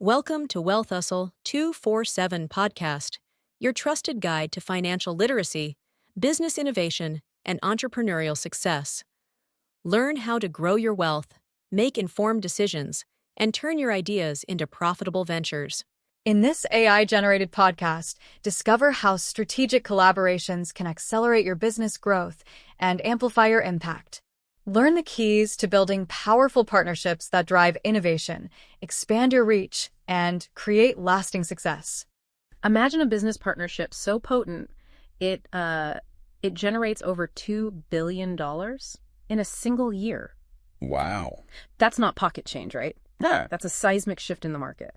Welcome to Wealth Hustle 247 podcast, your trusted guide to financial literacy, business innovation, and entrepreneurial success. Learn how to grow your wealth, make informed decisions, and turn your ideas into profitable ventures. In this AI-generated podcast, discover how strategic collaborations can accelerate your business growth and amplify your impact. Learn the keys to building powerful partnerships that drive innovation, expand your reach, and create lasting success. Imagine a business partnership so potent, it generates over $2 billion in a single year. Wow. That's not pocket change, right? Yeah. That's a seismic shift in the market.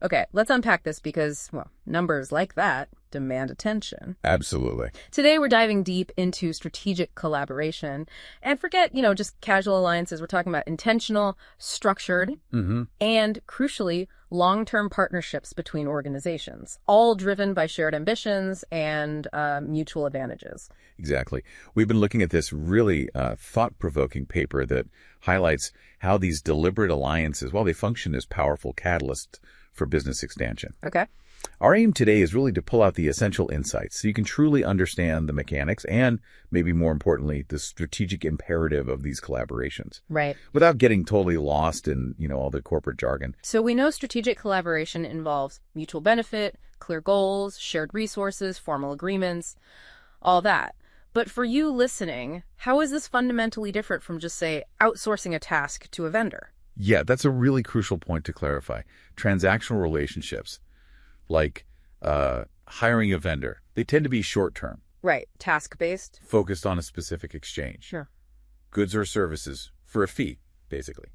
Okay, let's unpack this because, well, numbers like that demand attention. Absolutely. Today, we're diving deep into strategic collaboration. And forget, just casual alliances. We're talking about intentional, structured, and crucially, long-term partnerships between organizations, all driven by shared ambitions and mutual advantages. Exactly. We've been looking at this really thought-provoking paper that highlights how these deliberate alliances, while they function as powerful catalysts for business expansion. Okay. Our aim today is really to pull out the essential insights so you can truly understand the mechanics and, maybe more importantly, the strategic imperative of these collaborations. Right. Without getting totally lost in, all the corporate jargon. So we know strategic collaboration involves mutual benefit, clear goals, shared resources, formal agreements, all that. But for you listening, how is this fundamentally different from just, say, outsourcing a task to a vendor? Yeah, that's a really crucial point to clarify. Transactional relationships, like hiring a vendor, they tend to be short-term. Right. Task-based. Focused on a specific exchange. Sure. Goods or services for a fee, basically.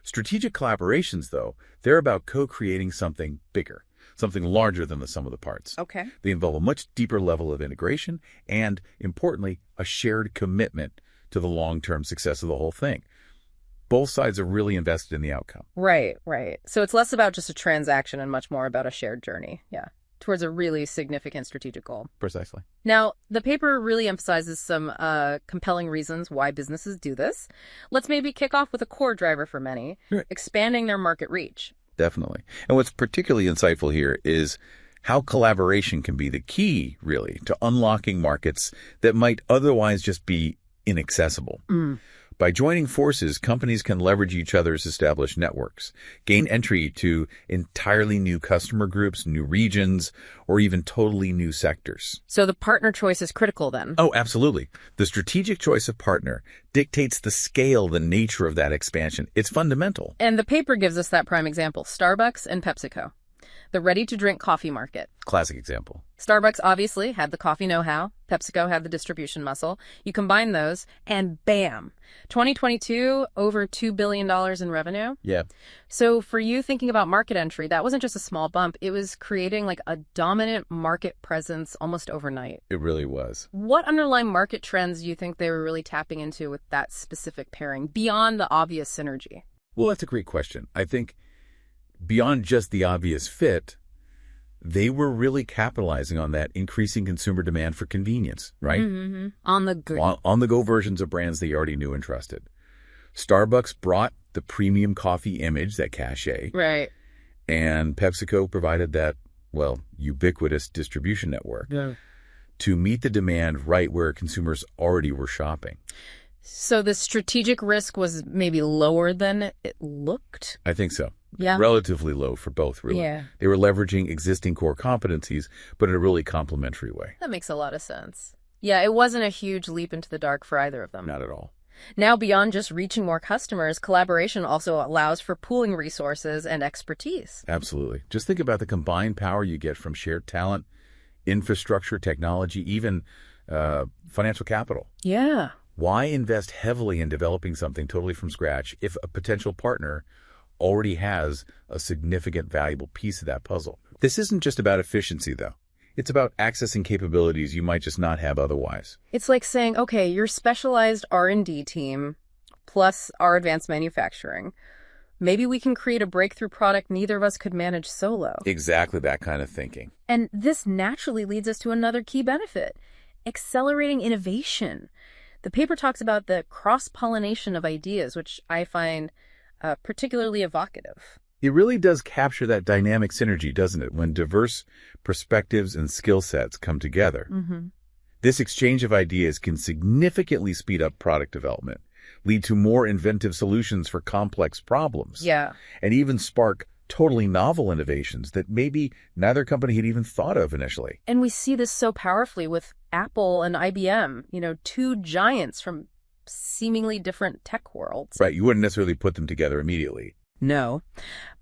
Strategic collaborations, though, they're about co-creating something bigger, something larger than the sum of the parts. Okay. They involve a much deeper level of integration and, importantly, a shared commitment to the long-term success of the whole thing. Both sides are really invested in the outcome. Right. So it's less about just a transaction and much more about a shared journey. Yeah. Towards a really significant strategic goal. Precisely. Now, the paper really emphasizes some compelling reasons why businesses do this. Let's maybe kick off with a core driver for many, Sure. Expanding their market reach. Definitely. And what's particularly insightful here is how collaboration can be the key, really, to unlocking markets that might otherwise just be inaccessible. By joining forces, companies can leverage each other's established networks, gain entry to entirely new customer groups, new regions, or even totally new sectors. So the partner choice is critical then. Oh, absolutely. The strategic choice of partner dictates the scale, the nature of that expansion. It's fundamental. And the paper gives us that prime example, Starbucks and PepsiCo, the ready-to-drink coffee market. Classic example. Starbucks obviously had the coffee know-how. PepsiCo had the distribution muscle. You combine those and bam, 2022, over $2 billion in revenue. Yeah. So for you thinking about market entry, that wasn't just a small bump. It was creating like a dominant market presence almost overnight. It really was. What underlying market trends do you think they were really tapping into with that specific pairing beyond the obvious synergy? Well, that's a great question. I think beyond just the obvious fit, they were really capitalizing on that increasing consumer demand for convenience, right? On the go. On the go versions of brands they already knew and trusted. Starbucks brought the premium coffee image, that cachet. Right. And PepsiCo provided that, ubiquitous distribution network to meet the demand right where consumers already were shopping. So the strategic risk was maybe lower than it looked? I think so. Yeah. Relatively low for both, really. Yeah. They were leveraging existing core competencies, but in a really complementary way. That makes a lot of sense. Yeah, it wasn't a huge leap into the dark for either of them. Not at all. Now, beyond just reaching more customers, collaboration also allows for pooling resources and expertise. Absolutely. Just think about the combined power you get from shared talent, infrastructure, technology, even financial capital. Yeah. Why invest heavily in developing something totally from scratch if a potential partner already has a significant, valuable piece of that puzzle? This isn't just about efficiency, though. It's about accessing capabilities you might just not have otherwise. It's like saying, okay, your specialized R&D team plus our advanced manufacturing, maybe we can create a breakthrough product neither of us could manage solo. Exactly that kind of thinking. And this naturally leads us to another key benefit, accelerating innovation. The paper talks about the cross-pollination of ideas, which I find particularly evocative. It really does capture that dynamic synergy, doesn't it, when diverse perspectives and skill sets come together. This exchange of ideas can significantly speed up product development, lead to more inventive solutions for complex problems, and even spark totally novel innovations that maybe neither company had even thought of initially. And we see this so powerfully with Apple and IBM, two giants from seemingly different tech worlds. Right, you wouldn't necessarily put them together immediately. No,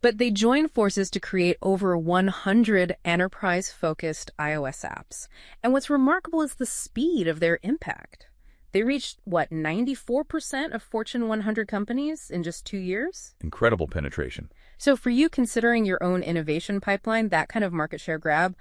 but they joined forces to create over 100 enterprise-focused iOS apps. And what's remarkable is the speed of their impact. They reached, 94% of Fortune 100 companies in just 2 years? Incredible penetration. So for you considering your own innovation pipeline, that kind of market share grab,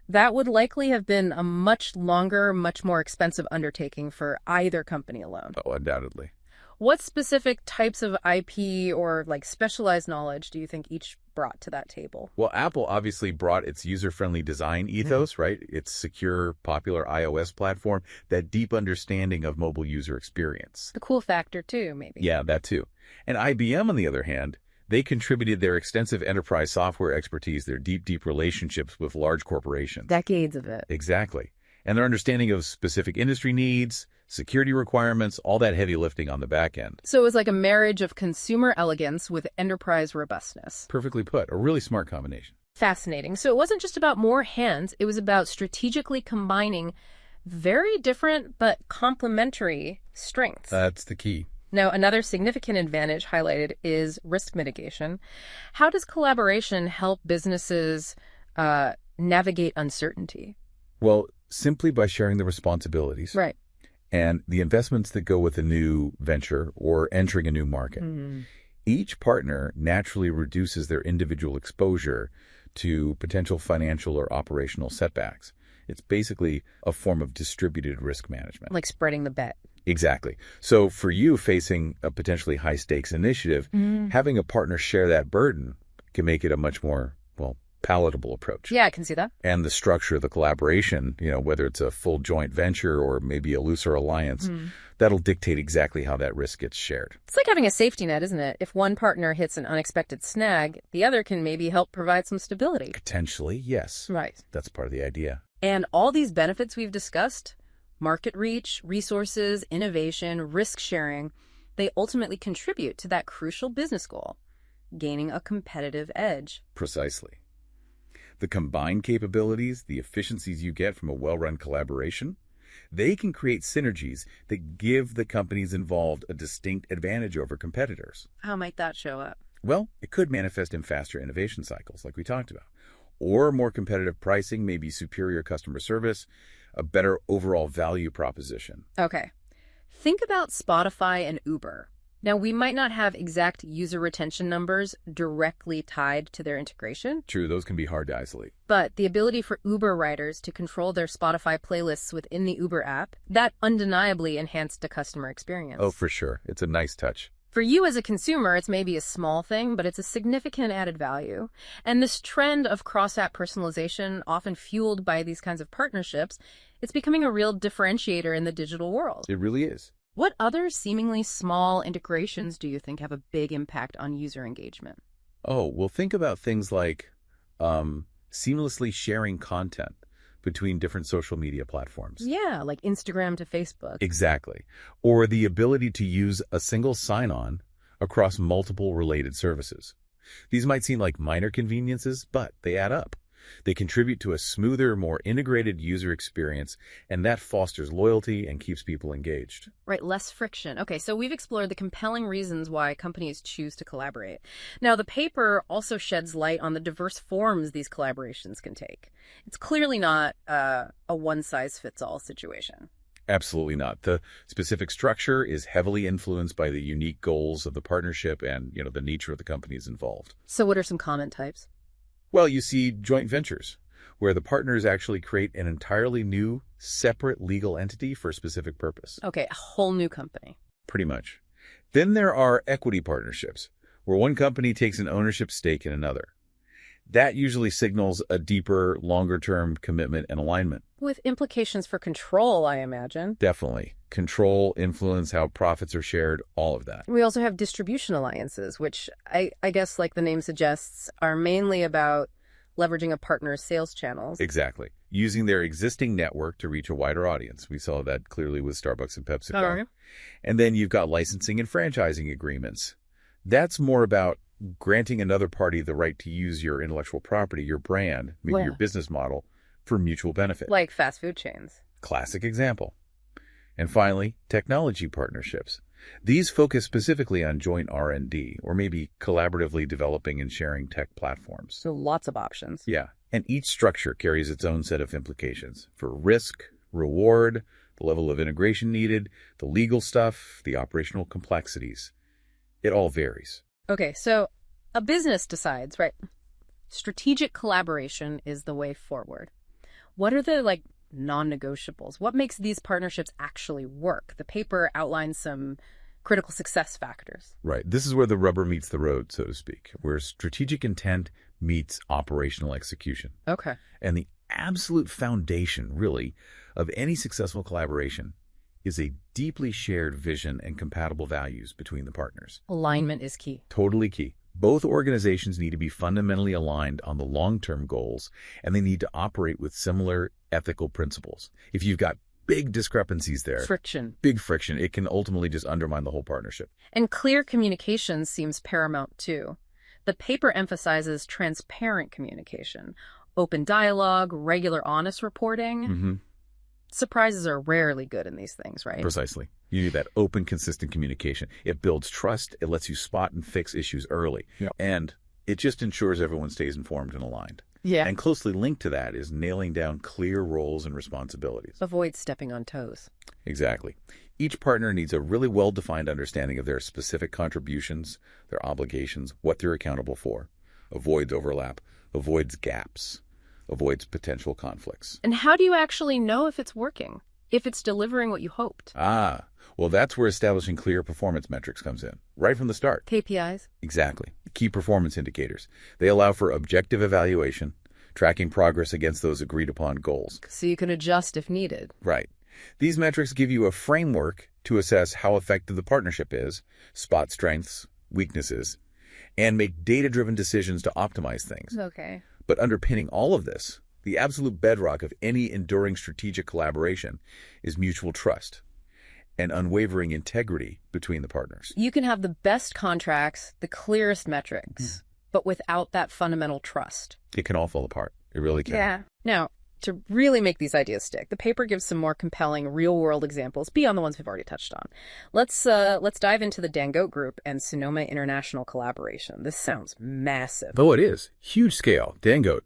that would likely have been a much longer, much more expensive undertaking for either company alone. Oh, undoubtedly. What specific types of IP or specialized knowledge do you think each brought to that table? Well, Apple obviously brought its user-friendly design ethos, right? Its secure, popular iOS platform, that deep understanding of mobile user experience. The cool factor too, maybe. Yeah, that too. And IBM, on the other hand, they contributed their extensive enterprise software expertise, their deep relationships with large corporations. Decades of it. Exactly. And their understanding of specific industry needs, security requirements, all that heavy lifting on the back end. So it was like a marriage of consumer elegance with enterprise robustness. Perfectly put. A really smart combination. Fascinating. So it wasn't just about more hands. It was about strategically combining very different but complementary strengths. That's the key. Now, another significant advantage highlighted is risk mitigation. How does collaboration help businesses navigate uncertainty? Well, simply by sharing the responsibilities. Right. And the investments that go with a new venture or entering a new market. Each partner naturally reduces their individual exposure to potential financial or operational setbacks. It's basically a form of distributed risk management. Like spreading the bet. Exactly. So for you facing a potentially high-stakes initiative, having a partner share that burden can make it a much more, palatable approach. Yeah, I can see that. And the structure of the collaboration, whether it's a full joint venture or maybe a looser alliance, that'll dictate exactly how that risk gets shared. It's like having a safety net, isn't it? If one partner hits an unexpected snag, the other can maybe help provide some stability. Potentially, yes. Right. That's part of the idea. And all these benefits we've discussed, market reach, resources, innovation, risk sharing, they ultimately contribute to that crucial business goal, gaining a competitive edge. Precisely. The combined capabilities, the efficiencies you get from a well-run collaboration, they can create synergies that give the companies involved a distinct advantage over competitors. How might that show up? Well, it could manifest in faster innovation cycles, like we talked about, or more competitive pricing, maybe superior customer service, a better overall value proposition. Okay. Think about Spotify and Uber. Now, we might not have exact user retention numbers directly tied to their integration. True, those can be hard to isolate. But the ability for Uber riders to control their Spotify playlists within the Uber app, that undeniably enhanced the customer experience. Oh, for sure. It's a nice touch. For you as a consumer, it's maybe a small thing, but it's a significant added value. And this trend of cross-app personalization, often fueled by these kinds of partnerships, it's becoming a real differentiator in the digital world. It really is. What other seemingly small integrations do you think have a big impact on user engagement? Oh, well, think about things like seamlessly sharing content between different social media platforms. Yeah, like Instagram to Facebook. Exactly. Or the ability to use a single sign-on across multiple related services. These might seem like minor conveniences, but they add up. They contribute to a smoother, more integrated user experience, and that fosters loyalty and keeps people engaged. Right, less friction. Okay, so we've explored the compelling reasons why companies choose to collaborate. Now, the paper also sheds light on the diverse forms these collaborations can take. It's clearly not a one-size-fits-all situation. Absolutely not. The specific structure is heavily influenced by the unique goals of the partnership and, the nature of the companies involved. So what are some common types? Well, you see joint ventures, where the partners actually create an entirely new, separate legal entity for a specific purpose. Okay, a whole new company. Pretty much. Then there are equity partnerships, where one company takes an ownership stake in another. That usually signals a deeper, longer-term commitment and alignment. With implications for control, I imagine. Definitely. Control, influence, how profits are shared, all of that. We also have distribution alliances, which I guess, like the name suggests, are mainly about leveraging a partner's sales channels. Exactly. Using their existing network to reach a wider audience. We saw that clearly with Starbucks and PepsiCo. All right. And then you've got licensing and franchising agreements. That's more about granting another party the right to use your intellectual property, your brand, maybe your business model, for mutual benefit. Like fast food chains. Classic example. And finally, technology partnerships. These focus specifically on joint R&D, or maybe collaboratively developing and sharing tech platforms. So lots of options. Yeah, and each structure carries its own set of implications for risk, reward, the level of integration needed, the legal stuff, the operational complexities. It all varies. Okay, so a business decides, right? Strategic collaboration is the way forward. What are the, non-negotiables? What makes these partnerships actually work? The paper outlines some critical success factors. Right. This is where the rubber meets the road, so to speak, where strategic intent meets operational execution. Okay. And the absolute foundation, really, of any successful collaboration is a deeply shared vision and compatible values between the partners. Alignment is key. Totally key. Both organizations need to be fundamentally aligned on the long-term goals, and they need to operate with similar ethical principles. If you've got big discrepancies there, big friction, it can ultimately just undermine the whole partnership. And clear communication seems paramount too. The paper emphasizes transparent communication, open dialogue, regular honest reporting. Mm-hmm. Surprises are rarely good in these things, right? Precisely. You need that open, consistent communication. It builds trust. It lets you spot and fix issues early. Yep. And it just ensures everyone stays informed and aligned. Yeah. And closely linked to that is nailing down clear roles and responsibilities. Avoid stepping on toes. Exactly. Each partner needs a really well-defined understanding of their specific contributions, their obligations, what they're accountable for. Avoids overlap, avoids gaps, avoids potential conflicts. And how do you actually know if it's working? If it's delivering what you hoped? Well, that's where establishing clear performance metrics comes in, right from the start. KPIs? Exactly. Key performance indicators. They allow for objective evaluation, tracking progress against those agreed-upon goals. So you can adjust if needed. Right. These metrics give you a framework to assess how effective the partnership is, spot strengths, weaknesses, and make data-driven decisions to optimize things. Okay. But underpinning all of this, the absolute bedrock of any enduring strategic collaboration is mutual trust and unwavering integrity between the partners. You can have the best contracts, the clearest metrics, but without that fundamental trust, it can all fall apart. It really can. Yeah. Now, to really make these ideas stick, the paper gives some more compelling real-world examples beyond the ones we've already touched on. Let's dive into the Dangote Group and Sonoma International collaboration. This sounds massive. Oh, it is. Huge scale. Dangote,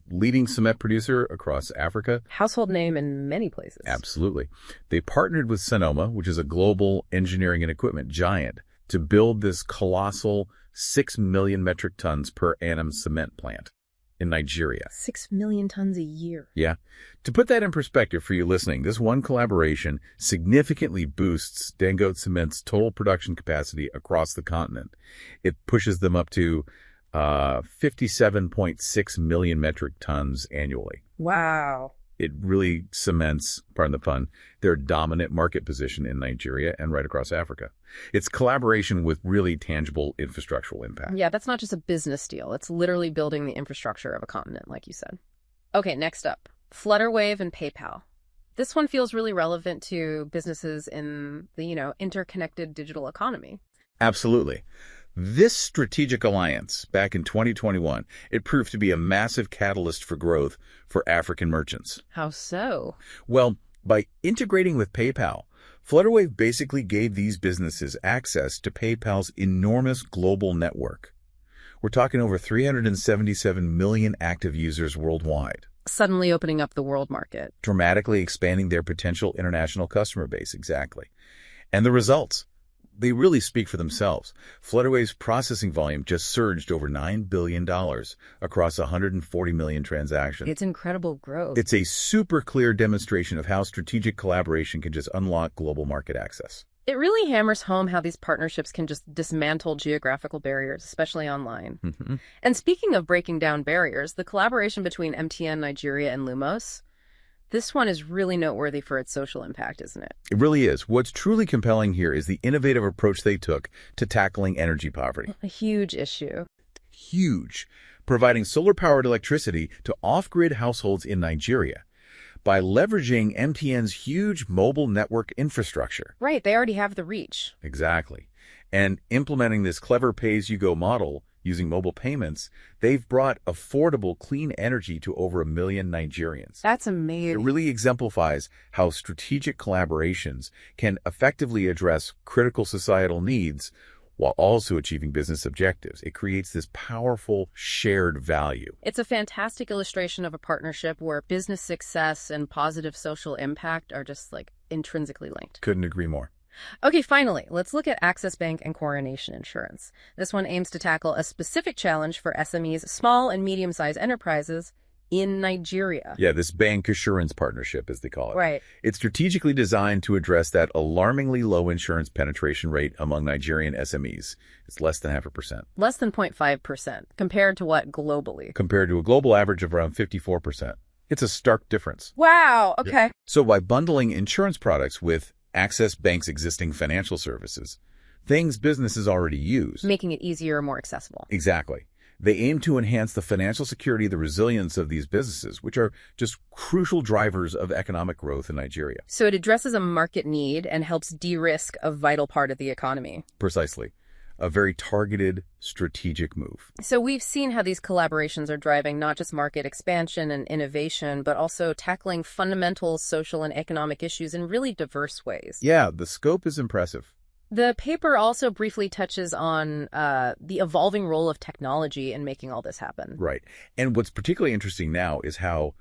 leading cement producer across Africa. Household name in many places. Absolutely. They partnered with Sonoma, which is a global engineering and equipment giant, to build this colossal 6 million metric tons per annum cement plant in Nigeria. 6 million tons a year. Yeah. To put that in perspective for you listening, this one collaboration significantly boosts Dangote Cement's total production capacity across the continent. It pushes them up to 57.6 million metric tons annually. Wow. It really cements, pardon the pun, their dominant market position in Nigeria and right across Africa. It's collaboration with really tangible infrastructural impact. Yeah, that's not just a business deal. It's literally building the infrastructure of a continent, like you said. Okay, next up, Flutterwave and PayPal. This one feels really relevant to businesses in the, interconnected digital economy. Absolutely. This strategic alliance back in 2021, it proved to be a massive catalyst for growth for African merchants. How so? Well, by integrating with PayPal, Flutterwave basically gave these businesses access to PayPal's enormous global network. We're talking over 377 million active users worldwide. Suddenly opening up the world market. Dramatically expanding their potential international customer base, exactly. And the results? They really speak for themselves. Flutterwave's processing volume just surged over $9 billion across 140 million transactions. It's incredible growth. It's a super clear demonstration of how strategic collaboration can just unlock global market access. It really hammers home how these partnerships can just dismantle geographical barriers, especially online. Mhm. And speaking of breaking down barriers, the collaboration between MTN Nigeria and Lumos, this one is really noteworthy for its social impact, isn't it? It really is. What's truly compelling here is the innovative approach they took to tackling energy poverty. A huge issue. Huge. Providing solar-powered electricity to off-grid households in Nigeria by leveraging MTN's huge mobile network infrastructure. Right, they already have the reach. Exactly. And implementing this clever pay-as-you-go model using mobile payments, they've brought affordable clean energy to over 1 million Nigerians. That's It amazing. really exemplifies how strategic collaborations can effectively address critical societal needs while also achieving business objectives. It creates this powerful shared value. It's a fantastic illustration of a partnership where business success and positive social impact are just like intrinsically linked. Couldn't agree more. Okay, finally, let's look at Access Bank and Coronation Insurance. This one aims to tackle a specific challenge for SMEs, small and medium-sized enterprises in Nigeria. Yeah, this bank assurance partnership, as they call it. Right. It's strategically designed to address that alarmingly low insurance penetration rate among Nigerian SMEs. It's less than 0.5%, Less than 0.5% compared to what globally? compared to a global average of around 54%. It's a stark difference. Wow, okay. So by bundling insurance products with Access Bank's existing financial services, things businesses already use. Making it easier or more accessible. Exactly. They aim to enhance the financial security, the resilience of these businesses, which are just crucial drivers of economic growth in Nigeria. So it addresses a market need and helps de-risk a vital part of the economy. Precisely. A very targeted, strategic move. So we've seen how these collaborations are driving not just market expansion and innovation, but also tackling fundamental social and economic issues in really diverse ways. Yeah, the scope is impressive. The paper also briefly touches on the evolving role of technology in making all this happen. Right. And what's particularly interesting now is how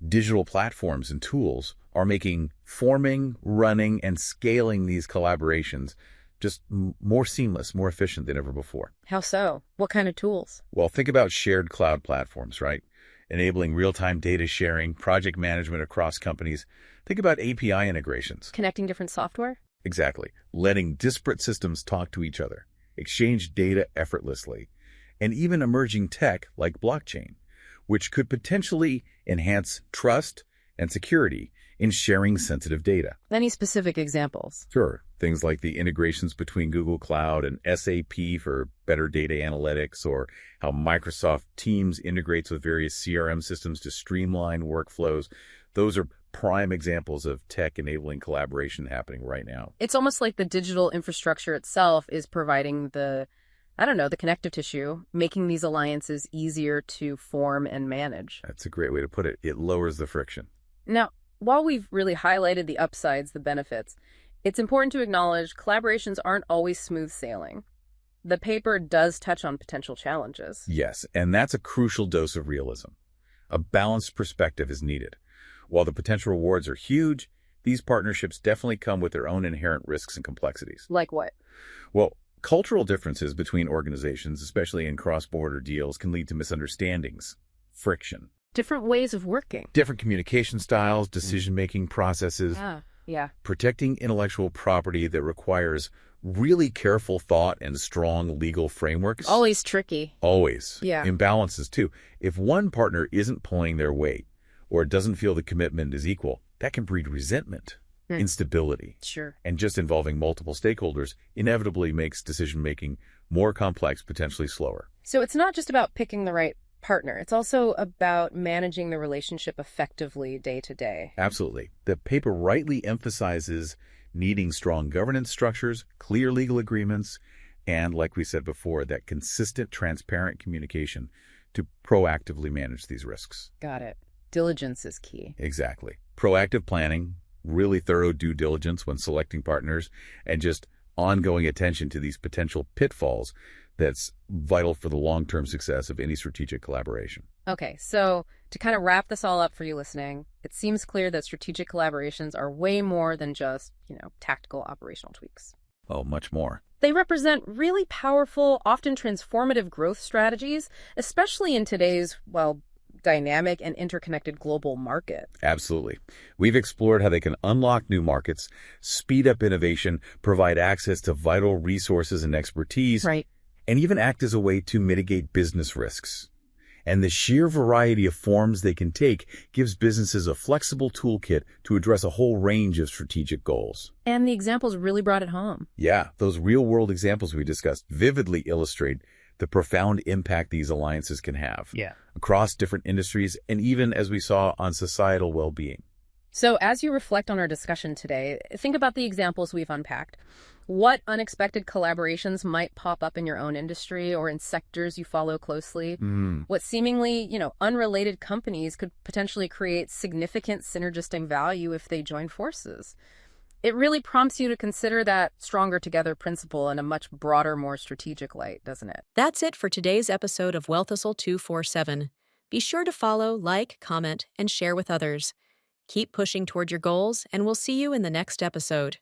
digital platforms and tools are making forming, running, and scaling these collaborations just more seamless, more efficient than ever before. How so? What kind of tools? Well, think about shared cloud platforms, right? Enabling real-time data sharing, project management across companies. Think about API integrations. Connecting different software? Exactly. Letting disparate systems talk to each other, exchange data effortlessly, and even emerging tech like blockchain, which could potentially enhance trust and security in sharing sensitive data. Any specific examples? Sure. Things like the integrations between Google Cloud and SAP for better data analytics, or how Microsoft Teams integrates with various CRM systems to streamline workflows. Those are prime examples of tech-enabling collaboration happening right now. It's almost like the digital infrastructure itself is providing the connective tissue, making these alliances easier to form and manage. That's a great way to put it. It lowers the friction. Now, while we've really highlighted the upsides, the benefits, it's important to acknowledge collaborations aren't always smooth sailing. The paper does touch on potential challenges. Yes, and that's a crucial dose of realism. A balanced perspective is needed. While the potential rewards are huge, these partnerships definitely come with their own inherent risks and complexities. Like what? Well, cultural differences between organizations, especially in cross-border deals, can lead to misunderstandings, friction, Different ways of working. different communication styles, decision-making processes. Yeah. Protecting intellectual property that requires really careful thought and strong legal frameworks. Always tricky. Always. Yeah. Imbalances, too. If one partner isn't pulling their weight or doesn't feel the commitment is equal, that can breed resentment, instability, Sure. and just involving multiple stakeholders inevitably makes decision-making more complex, potentially slower. So it's not just about picking the right partner. It's also about managing the relationship effectively day to day. Absolutely. The paper rightly emphasizes needing strong governance structures, clear legal agreements, and, like we said before, that consistent, transparent communication to proactively manage these risks. Got it. Diligence is key. Exactly. Proactive planning, really thorough due diligence when selecting partners, and just ongoing attention to these potential pitfalls that's vital for the long-term success of any strategic collaboration. Okay, so to kind of wrap this all up for you listening, it seems clear that strategic collaborations are way more than just, tactical operational tweaks. Oh, much more. They represent really powerful, often transformative growth strategies, especially in today's, dynamic and interconnected global market. Absolutely. We've explored how they can unlock new markets, speed up innovation, provide access to vital resources and expertise, Right. and even act as a way to mitigate business risks. And the sheer variety of forms they can take gives businesses a flexible toolkit to address a whole range of strategic goals. And the examples really brought it home. Yeah, those real-world examples we discussed vividly illustrate the profound impact these alliances can have across different industries and even, as we saw, on societal well-being. So as you reflect on our discussion today, think about the examples we've unpacked. What unexpected collaborations might pop up in your own industry or in sectors you follow closely? What seemingly, unrelated companies could potentially create significant synergistic value if they join forces? It really prompts you to consider that stronger together principle in a much broader, more strategic light, doesn't it? That's it for today's episode of Wealth Hustle 247. Be sure to follow, like, comment, and share with others. Keep pushing toward your goals, and we'll see you in the next episode.